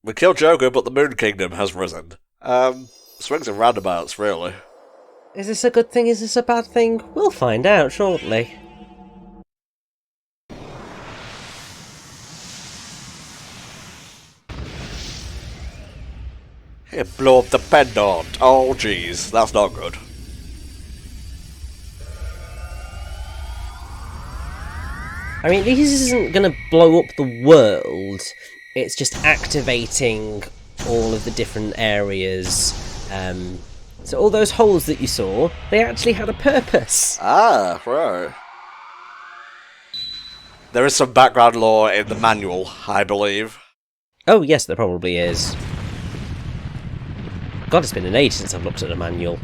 We killed Joker, but the Moon Kingdom has risen. Swings and roundabouts, really. Is this a good thing? Is this a bad thing? We'll find out shortly. It blew up the pendant. Oh, jeez, that's not good. I mean, this isn't going to blow up the world. It's just activating all of the different areas. So all those holes that you saw, they actually had a purpose. Ah, right. There is some background lore in the manual, I believe. Oh yes, there probably is. God, it's been an age since I've looked at a manual.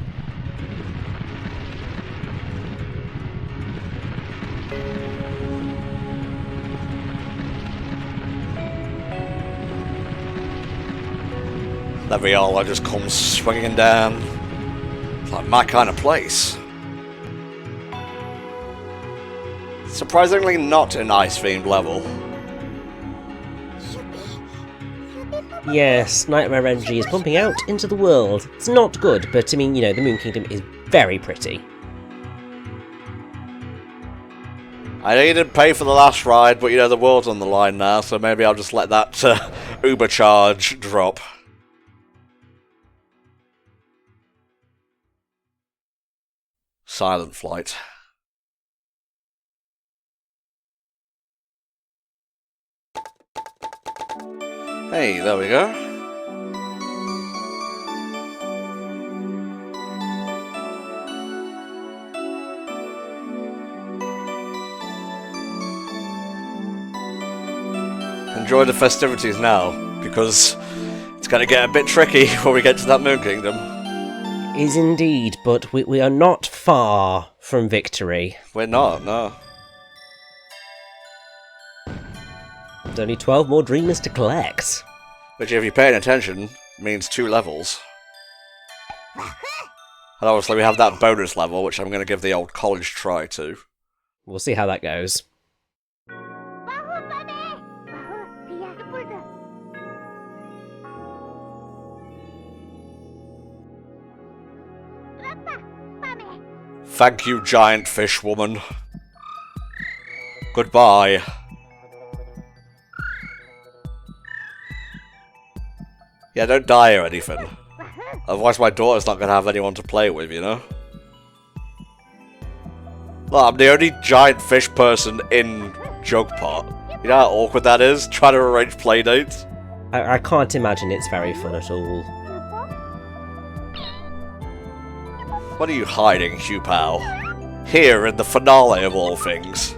The Viola just comes swinging down. It's like my kind of place. Surprisingly not an ice-themed level. Yes, Nightmare Energy is pumping out into the world. It's not good, but I mean, you know, the Moon Kingdom is very pretty. I know you didn't pay for the last ride, but you know, the world's on the line now, so maybe I'll just let that Uber charge drop. Silent flight. Hey, there we go. Enjoy the festivities now, because it's going to get a bit tricky when we get to that Moon Kingdom. Is indeed, but we are not far from victory. We're not, no. There's only 12 more dreamers to collect. Which, if you're paying attention, means 2 levels. And obviously we have that bonus level, which I'm going to give the old college try to. We'll see how that goes. Thank you, giant fish woman. Goodbye. Yeah, don't die or anything. Otherwise my daughter's not going to have anyone to play with, you know? Look, I'm the only giant fish person in Jugpot. You know how awkward that is? Trying to arrange playdates? I can't imagine it's very fun at all. What are you hiding, Hugh Pal? Here in the finale of all things.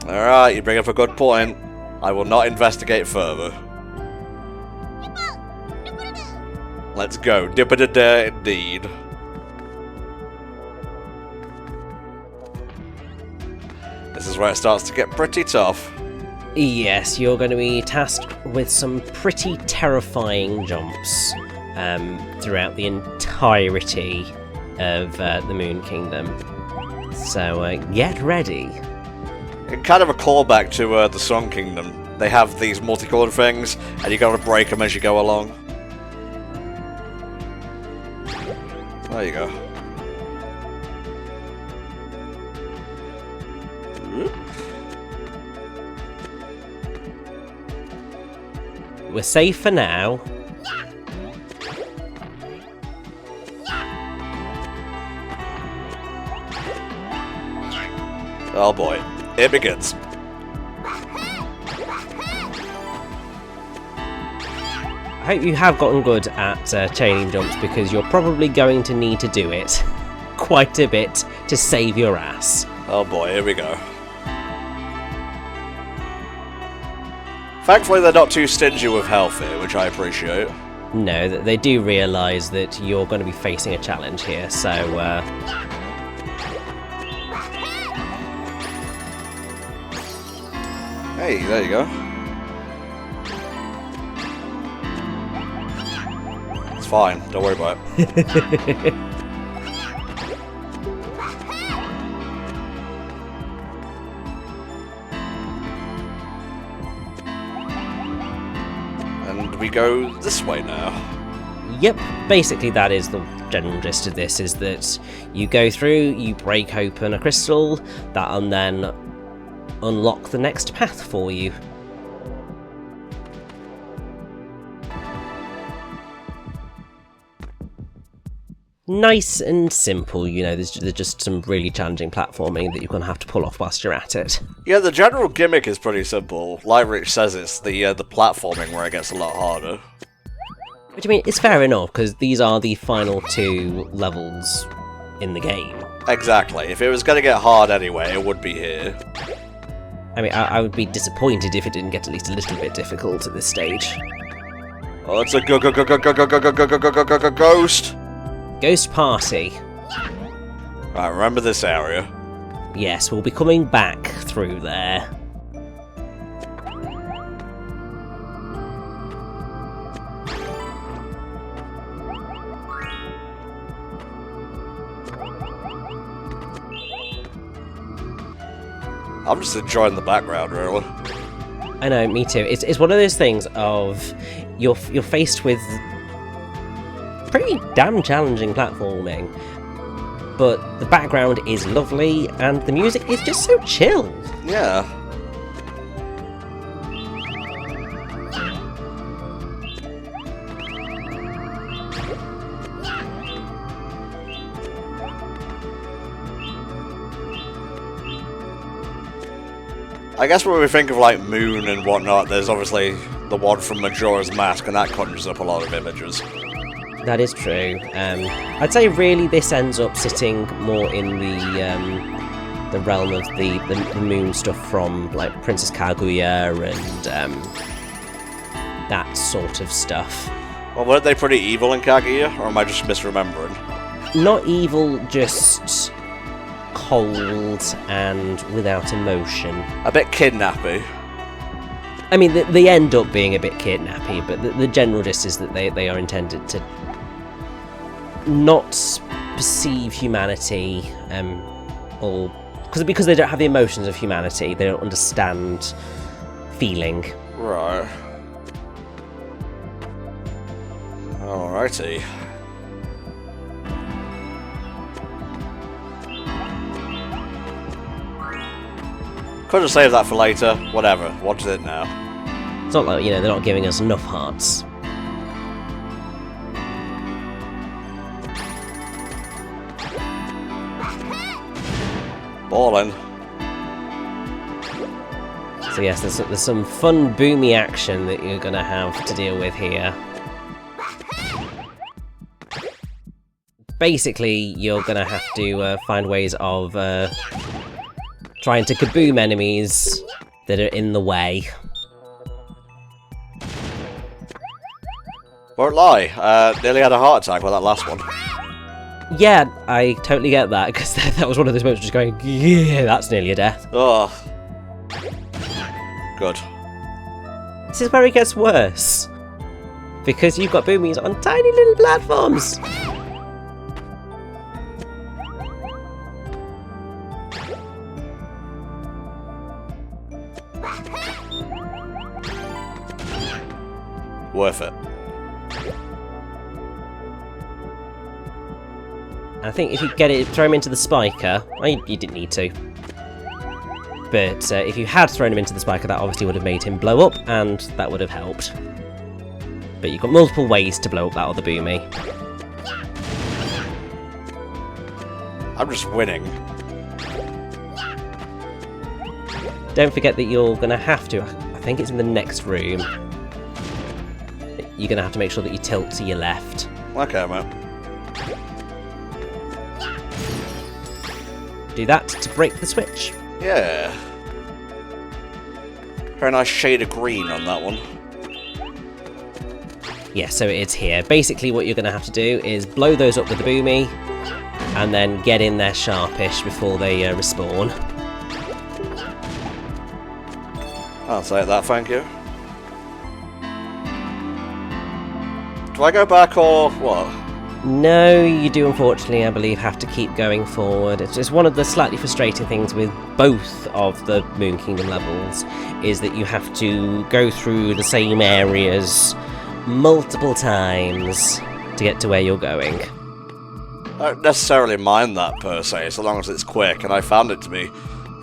Alright, you bring up a good point. I will not investigate further. Let's go. Dippa-da-da indeed. This is where it starts to get pretty tough. Yes, you're going to be tasked with some pretty terrifying jumps throughout the entirety of the Moon Kingdom. So get ready. And kind of a callback to the Sun Kingdom. They have these multicolored things, and you gotta break them as you go along. There you go. We're safe for now. Oh boy, it begins. I hope you have gotten good at chaining jumps, because you're probably going to need to do it quite a bit to save your ass. Oh boy, here we go. Thankfully they're not too stingy with health here, which I appreciate. No, they do realise that you're going to be facing a challenge here, so... Hey, there you go. It's fine, don't worry about it. and we go this way now. Yep, basically that is the general gist of this, is that you go through, you break open a crystal, that'll then unlock the next path for you. Nice and simple, you know, there's just some really challenging platforming that you're going to have to pull off whilst you're at it. Yeah, the general gimmick is pretty simple. Like Rich says, it's the platforming where it gets a lot harder. Which, I mean, it's fair enough, because these are the final 2 levels in the game. Exactly. If it was going to get hard anyway, it would be here. I mean, I would be disappointed if it didn't get at least a little bit difficult at this stage. Oh, it's a ghost! Ghost Party. Right, remember this area. Yes, we'll be coming back through there. I'm just enjoying the background, really. I know, me too. It's one of those things of you're faced with pretty damn challenging platforming, but the background is lovely and the music is just so chill. Yeah. I guess when we think of like Moon and whatnot, there's obviously the one from Majora's Mask, and that conjures up a lot of images. That is true. I'd say really this ends up sitting more in the realm of the Moon stuff from like Princess Kaguya and that sort of stuff. Well, weren't they pretty evil in Kaguya, or am I just misremembering? Not evil, just cold and without emotion. A bit kidnappy. I mean, they end up being a bit kidnappy, but the general gist is that they are intended to not perceive humanity, or because they don't have the emotions of humanity, they don't understand feeling. Right. Alrighty. Could have saved that for later. Whatever. What's it now? It's not like, you know, they're not giving us enough hearts. Ballin'. So yes, there's some fun boomy action that you're going to have to deal with here. Basically, you're going to have to find ways of trying to kaboom enemies that are in the way. Won't lie, nearly had a heart attack with that last one. Yeah, I totally get that, because that was one of those moments just going, yeah, that's nearly a death. Oh. Good. This is where it gets worse. Because you've got boomies on tiny little platforms. Worth it. I think if you get it, throw him into the spiker. Well, you didn't need to. But if you had thrown him into the spiker, that obviously would have made him blow up, and that would have helped. But you've got multiple ways to blow up that other boomy. I'm just winning. Don't forget that you're going to have to, I think it's in the next room, you're going to have to make sure that you tilt to your left. Okay, mate. Do that to break the switch. Yeah. Very nice shade of green on that one. Yeah, so it's here. Basically what you're going to have to do is blow those up with the boomy, and then get in there sharpish before they respawn. I'll say that, thank you. Do I go back or what? No, you do unfortunately, I believe, have to keep going forward. It's just one of the slightly frustrating things with both of the Moon Kingdom levels, is that you have to go through the same areas multiple times to get to where you're going. I don't necessarily mind that per se, so long as it's quick, and I found it to be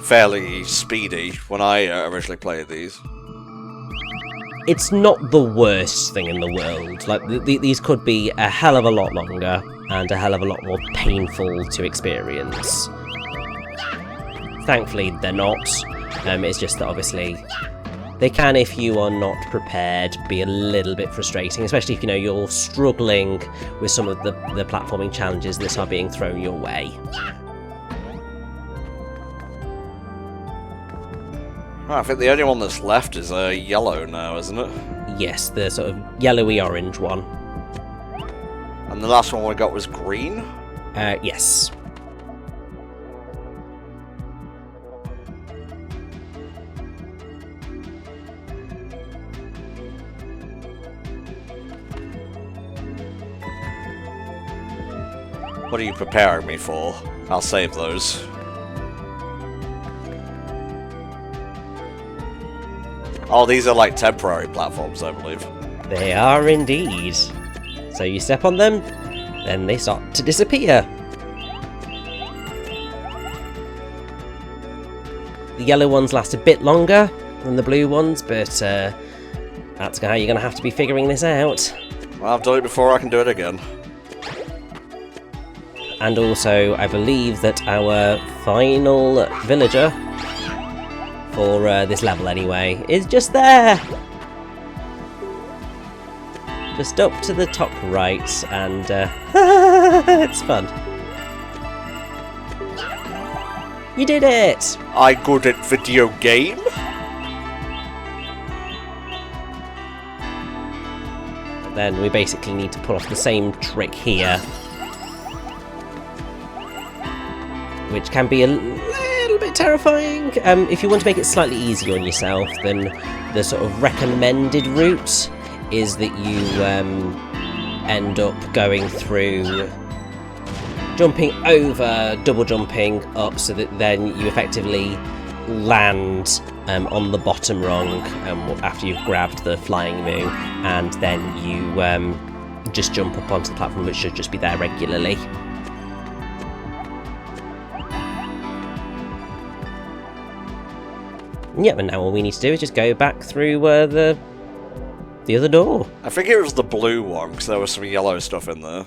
fairly speedy when I originally played these. It's not the worst thing in the world. Like, these could be a hell of a lot longer and a hell of a lot more painful to experience. Thankfully, they're not. It's just that obviously they can, if you are not prepared, be a little bit frustrating, especially if you're struggling with some of the platforming challenges that are being thrown your way. I think the only one that's left is yellow now, isn't it? Yes, the sort of yellowy orange one. And the last one we got was green? Yes. What are you preparing me for? I'll save those. Oh, these are like temporary platforms, I believe. They are indeed. So you step on them, then they start to disappear. The yellow ones last a bit longer than the blue ones, but that's how you're going to have to be figuring this out. Well, I've done it before, I can do it again. And also, I believe that our final villager, for this level anyway, is just there! Just up to the top right, and it's fun. You did it! I good at video game? Then we basically need to pull off the same trick here, which can be a little bit terrifying. If you want to make it slightly easier on yourself, then the sort of recommended route is that you end up going through, jumping over, double jumping up, so that then you effectively land on the bottom rung after you've grabbed the flying moo, and then you just jump up onto the platform, which should just be there regularly. Yep, and now all we need to do is just go back through the other door. I think it was the blue one, because there was some yellow stuff in there.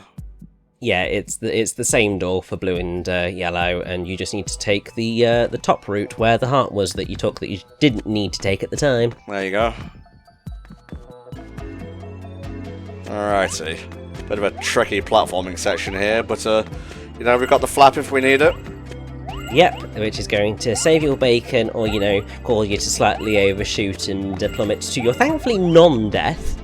Yeah, it's the same door for blue and yellow, and you just need to take the top route where the heart was that you took that you didn't need to take at the time. There you go. Alrighty. Bit of a tricky platforming section here, but we've got the flap if we need it. Yep, which is going to save your bacon, or, call you to slightly overshoot and plummet to your thankfully non-death.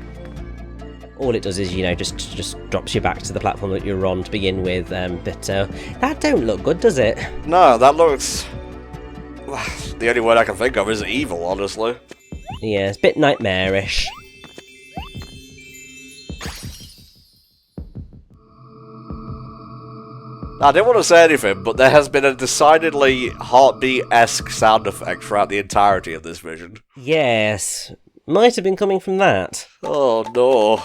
All it does is, just drops you back to the platform that you're on to begin with, but that don't look good, does it? No, that looks... The only word I can think of is evil, honestly. Yeah, it's a bit nightmarish. I didn't want to say anything, but there has been a decidedly Heartbeat-esque sound effect throughout the entirety of this vision. Yes, might have been coming from that. Oh no.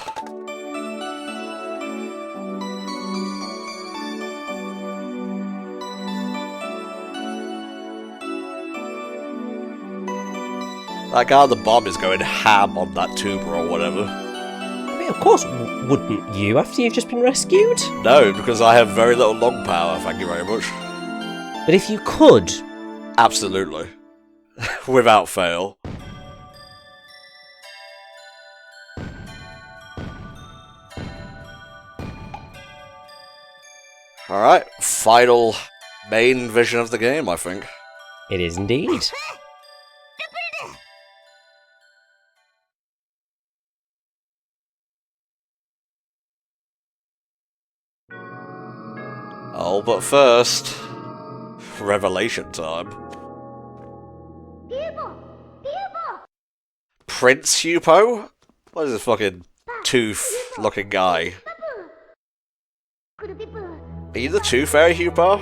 That guy on the bomb is going ham on that tuber or whatever. Of course wouldn't you, after you've just been rescued? No, because I have very little lung power, thank you very much. But if you could... Absolutely. Without fail. Alright, final main vision of the game, I think. It is indeed. Oh, but first, revelation time. Prince Hupo? What is this fucking tooth-looking guy? Are you the Tooth Fairy, Hupo?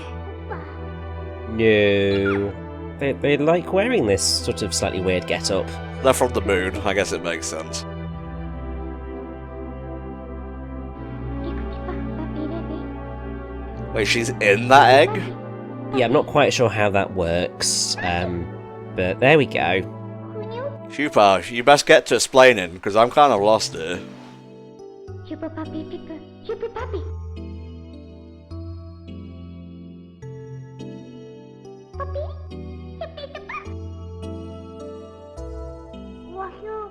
No. They like wearing this sort of slightly weird get-up. They're from the moon, I guess it makes sense. Wait, she's in that egg? Yeah, I'm not quite sure how that works, but there we go. Shupa, you best get to explaining, because I'm kind of lost here. Super puppy picker, super puppy. Puppy, yippee yippa. Wahoo.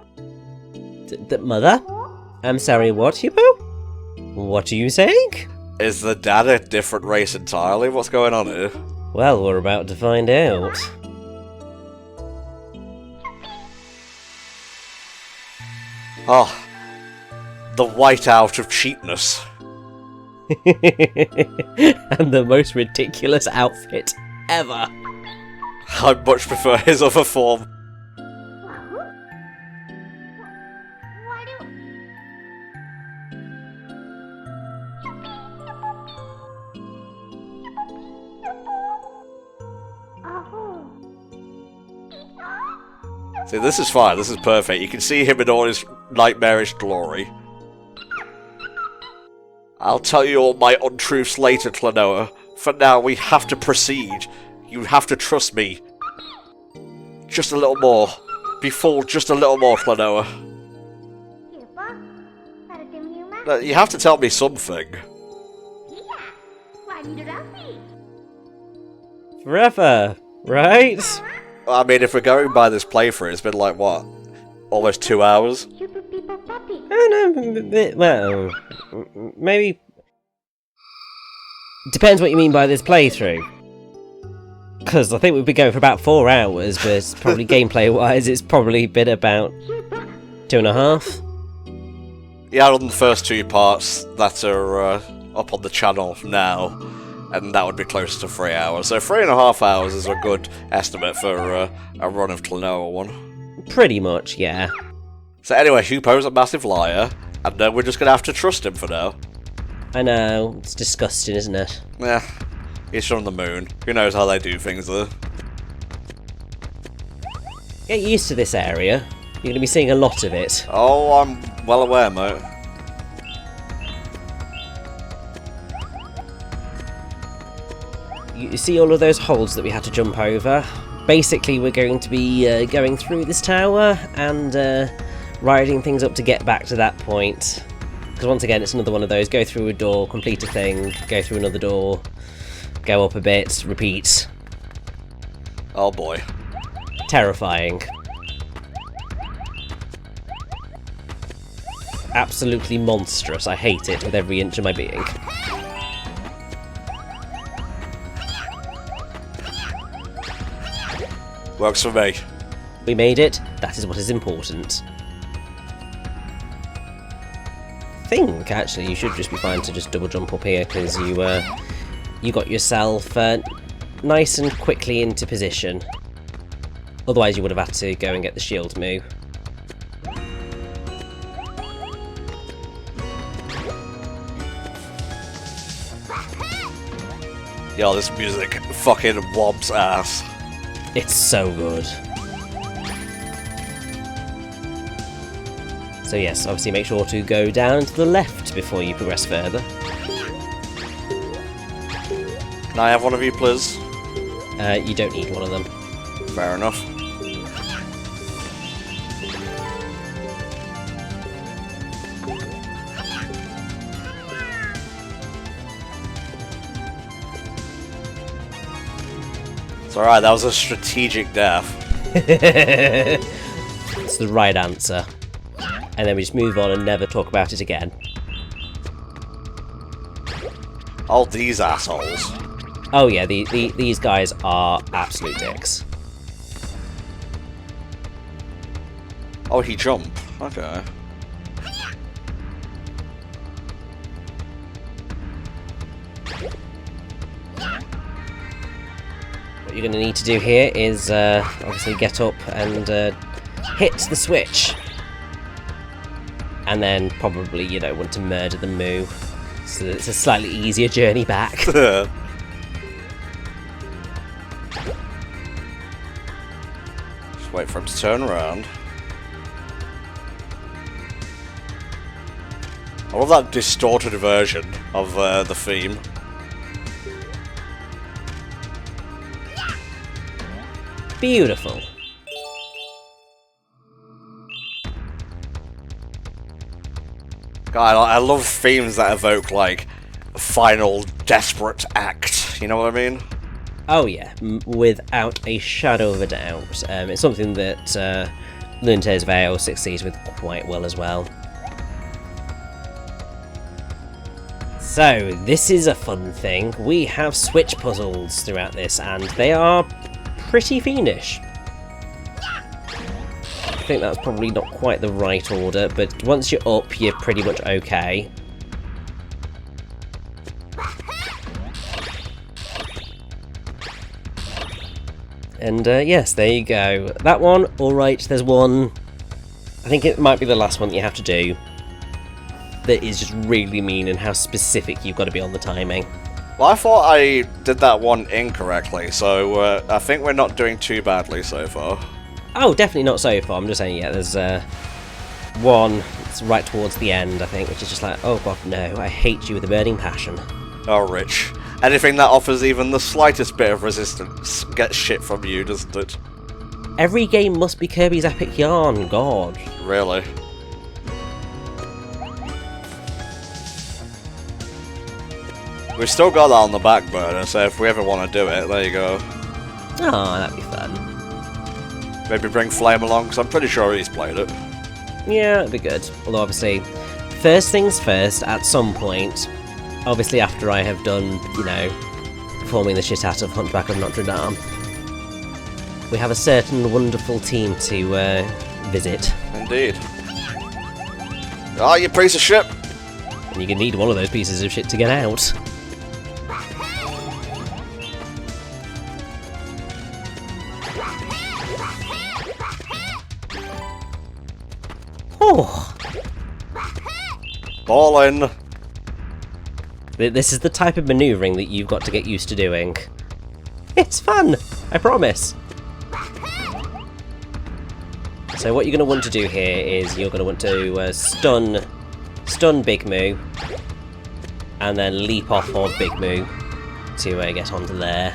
Mother? I'm sorry, what, Hupo? What are you saying? Is the dad a different race entirely? What's going on here? Well, we're about to find out. Oh, the whiteout of cheapness. And the most ridiculous outfit ever. I much prefer his other form. Wahoo. Wahoo. See, this is fine, this is perfect. You can see him in all his nightmarish glory. I'll tell you all my untruths later, Klonoa. For now, we have to proceed. You have to trust me. Just a little more. Be fooled just a little more, Klonoa. No, you have to tell me something. Forever, right? I mean, if we're going by this playthrough, it's been like, what? Almost 2 hours? Oh no, well, maybe... Depends what you mean by this playthrough. Because I think we've been going for about 4 hours, but probably gameplay-wise, it's probably been about 2.5. Yeah, on the first 2 parts that are up on the channel now, and that would be closer to 3 hours. So 3.5 hours is a good estimate for a run of Klonoa 1. Pretty much, yeah. So anyway, Hupo's a massive liar, and we're just going to have to trust him for now. I know, it's disgusting, isn't it? Yeah, he's from the moon. Who knows how they do things there. Get used to this area. You're going to be seeing a lot of it. Oh, I'm well aware, mate. You see all of those holes that we had to jump over? Basically, we're going to be going through this tower and riding things up to get back to that point. Because once again, it's another one of those, go through a door, complete a thing, go through another door, go up a bit, repeat. Oh boy. Terrifying. Absolutely monstrous. I hate it with every inch of my being. Works for me. We made it. That is what is important. I think, actually, you should just be fine to just double jump up here, because you got yourself nice and quickly into position. Otherwise, you would have had to go and get the shield move. Yo, this music fucking wobs ass. It's so good. So yes, obviously make sure to go down to the left before you progress further. Can I have one of you, please? You don't need one of them. Fair enough. It's alright, that was a strategic death. It's the right answer. And then we just move on and never talk about it again. Oh, these assholes. Oh yeah, these guys are absolute dicks. Oh, he jumped. Okay. What you're going to need to do here is obviously get up and hit the switch. And then probably, you know, want to murder the Moo. So it's a slightly easier journey back. Just wait for him to turn around. I love that distorted version of the theme. Beautiful. God, I love themes that evoke, like, a final desperate act. You know what I mean? Oh yeah, without a shadow of a doubt. It's something that Luna's Veil succeeds with quite well as well. So, this is a fun thing. We have switch puzzles throughout this, and they are pretty fiendish. I think that's probably not quite the right order, but once you're up, you're pretty much okay. And yes, there you go. That one, alright, there's one, I think it might be the last one that you have to do, that is just really mean and how specific you've got to be on the timing. Well, I thought I did that one incorrectly, so I think we're not doing too badly so far. Oh, definitely not so far. I'm just saying, yeah, there's one that's right towards the end, I think, which is just like, oh god, no, I hate you with a burning passion. Oh, Rich. Anything that offers even the slightest bit of resistance gets shit from you, doesn't it? Every game must be Kirby's Epic Yarn, god. Really? We've still got that on the back burner, so if we ever want to do it, there you go. Oh, that'd be fun. Maybe bring Flame along, because I'm pretty sure he's played it. Yeah, that'd be good. Although, obviously, first things first, at some point, obviously after I have done, you know, performing the shit out of Hunchback of Notre Dame, we have a certain wonderful team to visit. Indeed. Oh, you piece of shit! And you're gonna need one of those pieces of shit to get out. Oh! Ballin'! This is the type of manoeuvring that you've got to get used to doing. It's fun! I promise! So what you're going to want to do here is you're going to want to stun Big Moo, and then leap off of Big Moo to get onto there.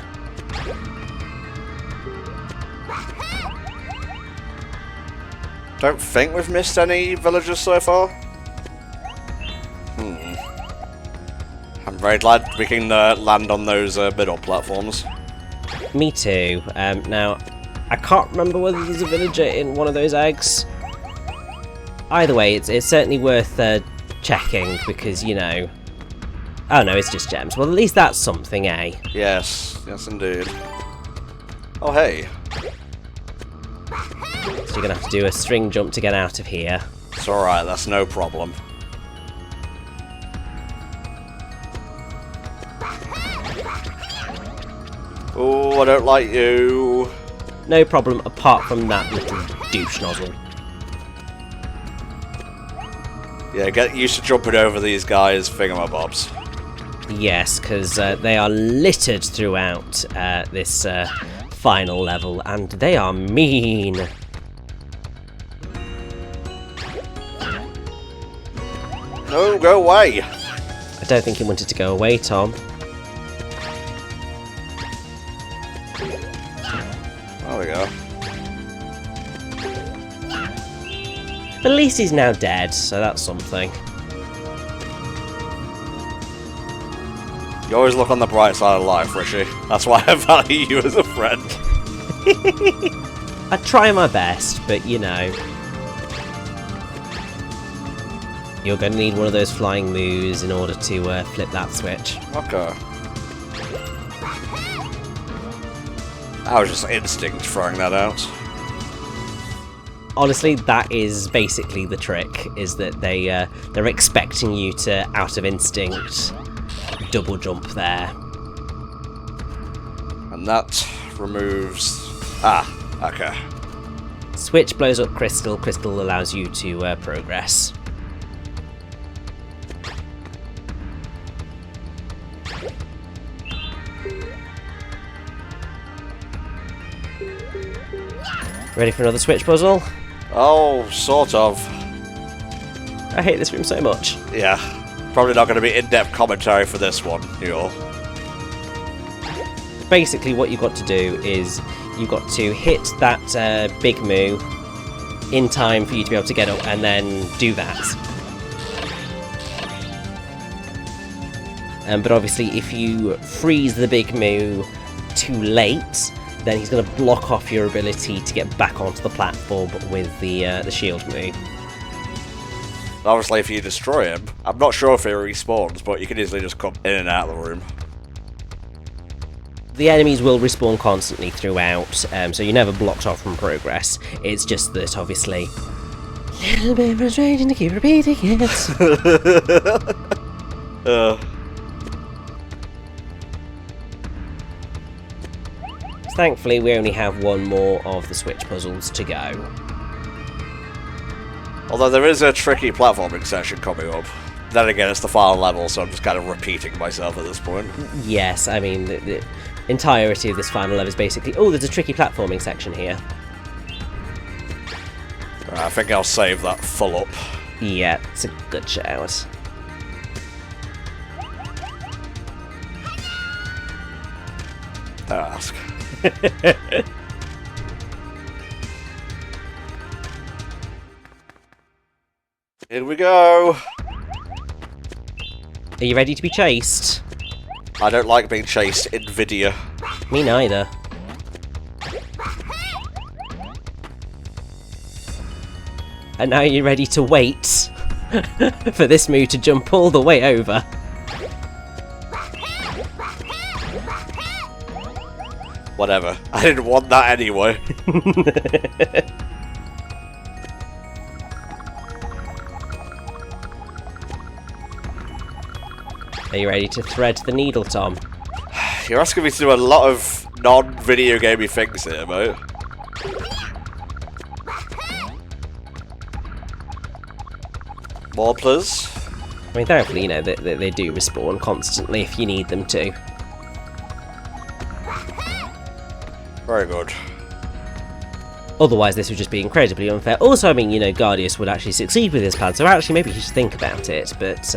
Don't think we've missed any villagers so far. I'm very glad we can land on those middle platforms. Me too. Now, I can't remember whether there's a villager in one of those eggs. Either way, it's certainly worth checking, because, you know... Oh no, it's just gems. Well, at least that's something, eh? Yes, yes indeed. Oh hey. So you're gonna have to do a string jump to get out of here. It's alright, that's no problem. Oh, I don't like you. No problem, apart from that little douche nozzle. Yeah, get used to jumping over these guys' thingamabobs. Yes, because they are littered throughout this final level, and they are mean. No, go away! I don't think he wanted to go away, Tom. There we go. At least he's now dead, so that's something. You always look on the bright side of life, Rishi. That's why I value you as a friend. I try my best, but you know. You're going to need one of those flying moves in order to flip that switch. Okay. I was just instinct throwing that out. Honestly, that is basically the trick, is that they're expecting you to, out of instinct, double jump there. And that removes... Ah, okay. Switch blows up Crystal. Crystal allows you to progress. Ready for another switch puzzle? Oh, sort of. I hate this room so much. Yeah. Probably not going to be in-depth commentary for this one, you all. Basically what you've got to do is you've got to hit that big moo in time for you to be able to get up and then do that. But obviously if you freeze the big moo too late, then he's going to block off your ability to get back onto the platform with the shield moo. Obviously if you destroy him, I'm not sure if he respawns, but you can easily just come in and out of the room. The enemies will respawn constantly throughout, so you're never blocked off from progress. It's just that, obviously, a little bit frustrating to keep repeating it. Thankfully, we only have one more of the switch puzzles to go. Although there is a tricky platforming section coming up. Then again, it's the final level, so I'm just kind of repeating myself at this point. Yes, I mean, the entirety of this final level is basically, oh, there's a tricky platforming section here. I think I'll save that full up. Yeah, it's a good shout. Don't ask. Here we go! Are you ready to be chased? I don't like being chased in video. Me neither. And now you're ready to wait for this moo to jump all the way over. Whatever. I didn't want that anyway. Are you ready to thread the needle, Tom? You're asking me to do a lot of non-video gamey things here, mate. More, please. I mean, thankfully, you know, they do respawn constantly if you need them to. Very good. Otherwise, this would just be incredibly unfair. Also, I mean, you know, Ghadius would actually succeed with his plan, so actually maybe he should think about it, but...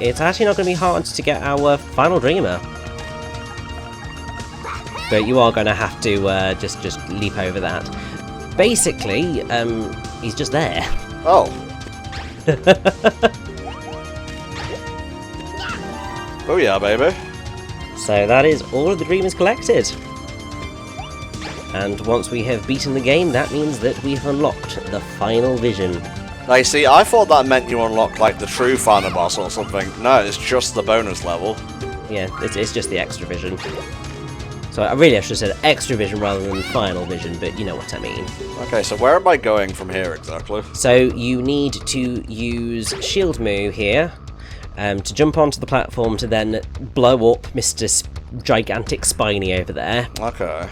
It's actually not going to be hard to get our final dreamer. But you are going to have to just leap over that. Basically, he's just there. Oh. Oh yeah, baby. So that is all of the dreamers collected. And once we have beaten the game, that means that we've unlocked the final vision. Now you see, I thought that meant you unlock like the true final boss or something. No, it's just the bonus level. Yeah, it's just the extra vision. So I should have said extra vision rather than final vision, but you know what I mean. Okay, so where am I going from here exactly? So you need to use shield moo here to jump onto the platform to then blow up Mr. Gigantic Spiny over there. Okay.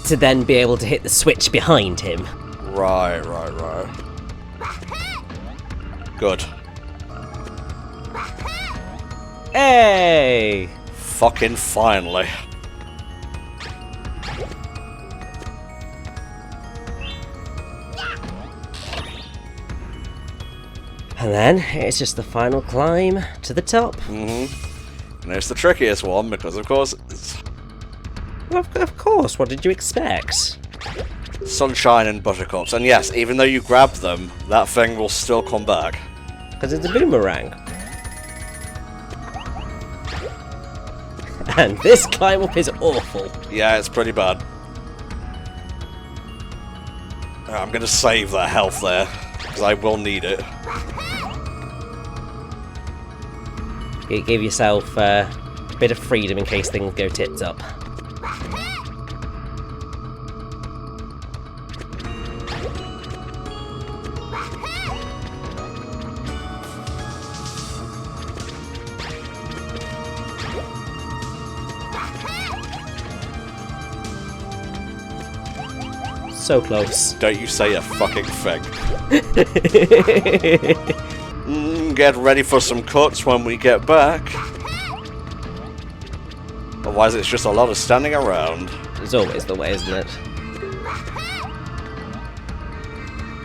To then be able to hit the switch behind him. Right. Good. Hey! Fucking finally. And then it's just the final climb to the top. Mm-hmm. And it's the trickiest one because, of course, it's Well, of course, what did you expect? sunshine and buttercups. And yes, even though you grab them, that thing will still come back. Because it's a boomerang. And this climb up is awful. Yeah, it's pretty bad. I'm going to save that health there, because I will need it. Give yourself a bit of freedom in case things go tits up. So close. Don't you say a fucking thing. Get ready for some cuts when we get back. Otherwise Otherwise it's just a lot of standing around. It's always the way, isn't it?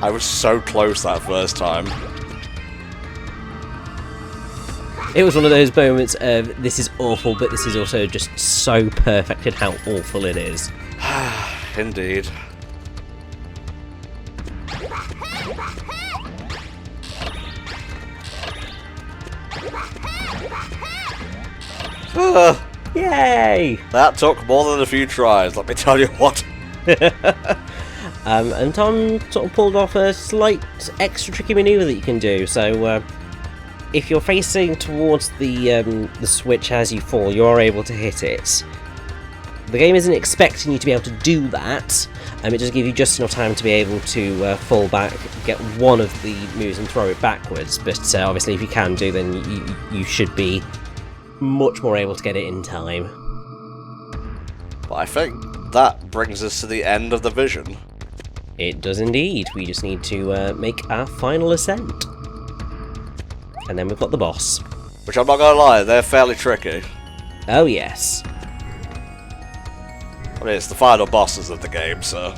I was so close that first time. It was one of those moments of, this is awful, but this is also just so perfect in how awful it is. Indeed. Yay! That took more than a few tries, let me tell you what. And Tom sort of pulled off a slight extra tricky manoeuvre that you can do, so if you're facing towards the switch as you fall, you're able to hit it. The game isn't expecting you to be able to do that, it just gives you just enough time to be able to fall back, get one of the moves and throw it backwards, but obviously if you can do, then you should be much more able to get it in time. But I think that brings us to the end of the vision. It does indeed. We just need to make our final ascent. And then we've got the boss. Which I'm not gonna lie, they're fairly tricky. Oh yes. I mean, it's the final bosses of the game, so...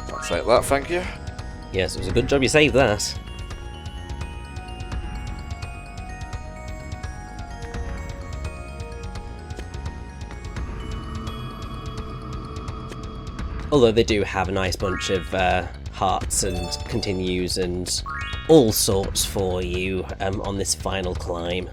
I'll take that, thank you. Yes, it was a good job you saved that. Although they do have a nice bunch of hearts and continues and all sorts for you on this final climb.